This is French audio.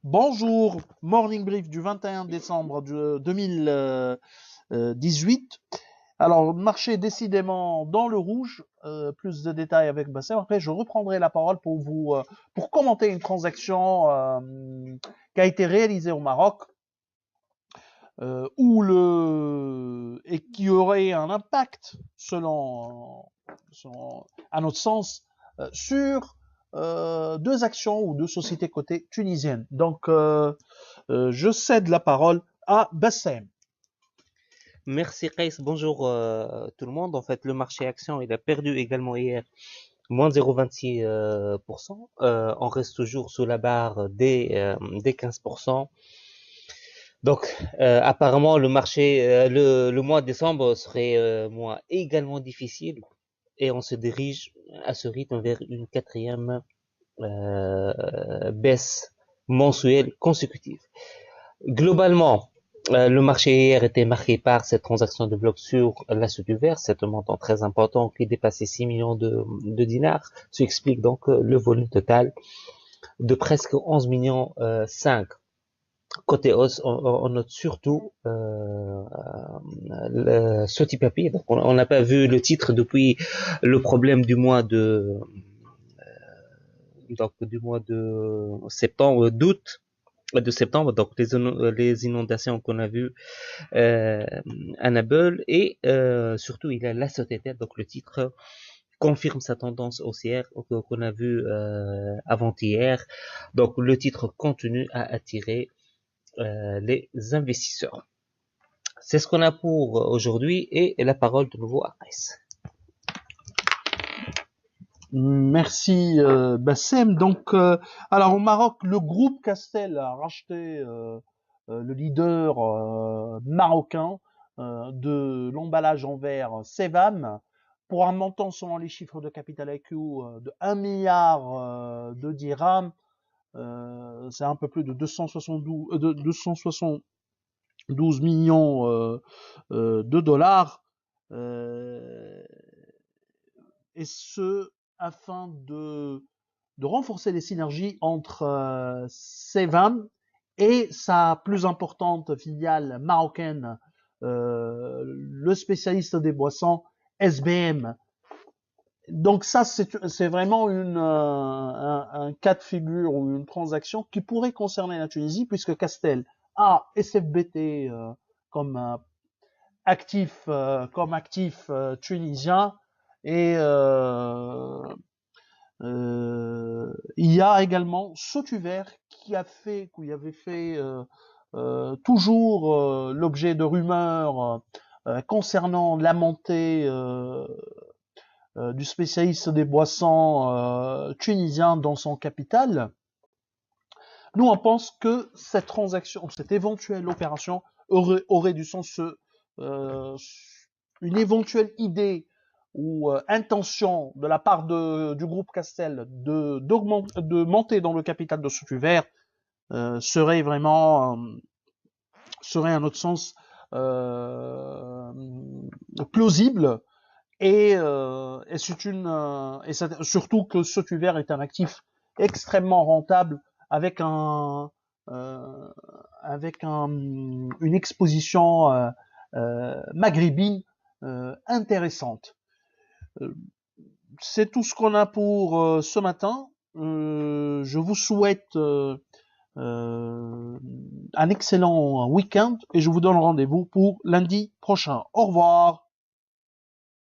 Bonjour, morning brief du 21 décembre 2018. Alors, marché décidément dans le rouge. Plus de détails avec Bassem. Après, je reprendrai la parole pour pour commenter une transaction qui a été réalisée au Maroc et qui aurait un impact, à notre sens, sur deux actions ou deux sociétés cotées tunisiennes. Donc, je cède la parole à Bassem. Merci Kais, bonjour tout le monde. En fait, le marché action, il a perdu également hier moins 0,26%. On reste toujours sous la barre des 15%. Donc, apparemment, le marché, le mois de décembre serait mois également difficile et on se dirige à ce rythme vers une quatrième baisse mensuelle consécutive. Globalement, le marché hier était marqué par cette transaction de blocs sur l'Asset Vert, c'est un montant très important qui dépassait 6 millions de dinars, ce qui explique donc le volume total de presque 11 millions 5. Côté hausse, on note surtout ce type papier. Donc on n'a pas vu le titre depuis le problème du mois de septembre, d'août, de septembre, donc les inondations qu'on a vues à Nabeul et surtout il a la société, donc le titre confirme sa tendance haussière qu'on a vu avant-hier. Donc le titre continue à attirer les investisseurs. C'est ce qu'on a pour aujourd'hui et la parole de nouveau à Aïs. Merci Bassem. Donc, alors au Maroc, le groupe Castel a racheté le leader marocain de l'emballage en verre Sevam pour un montant selon les chiffres de Capital IQ de 1 milliard de dirhams. C'est un peu plus de 272 millions de dollars. Et ce, afin de renforcer les synergies entre Sevam et sa plus importante filiale marocaine, le spécialiste des boissons SBM. Donc ça, c'est vraiment un cas de figure ou une transaction qui pourrait concerner la Tunisie, puisque Castel a SFBT comme actif tunisien et il y a également Sotuvert qui avait fait toujours l'objet de rumeurs concernant la montée du spécialiste des boissons tunisien dans son capital. Nous, on pense que cette transaction, cette éventuelle opération aurait du sens, une éventuelle idée ou intention de la part du groupe Castel de monter dans le capital de Sotuvert serait vraiment, serait à notre sens plausible et surtout que Sotuvert est un actif extrêmement rentable avec euh, une exposition maghrébine intéressante. C'est tout ce qu'on a pour ce matin. Je vous souhaite un excellent week-end et je vous donne rendez-vous pour lundi prochain. Au revoir.